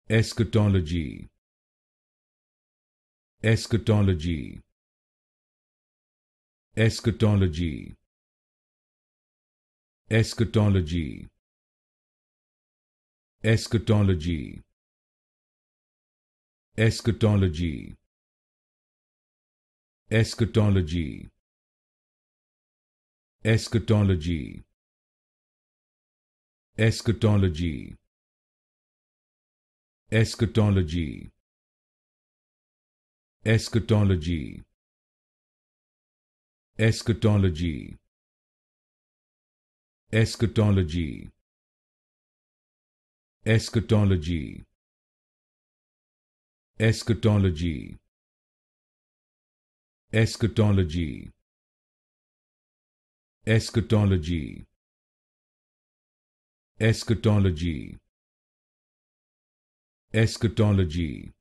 Eschatology. Eschatology. Eschatology. Eschatology. Eschatology. Eschatology. Eschatology. Eschatology. Eschatology. Eschatology. Eschatology. Eschatology. Eschatology. Eschatology. Eschatology. Eschatology. Eschatology. Eschatology. Eschatology.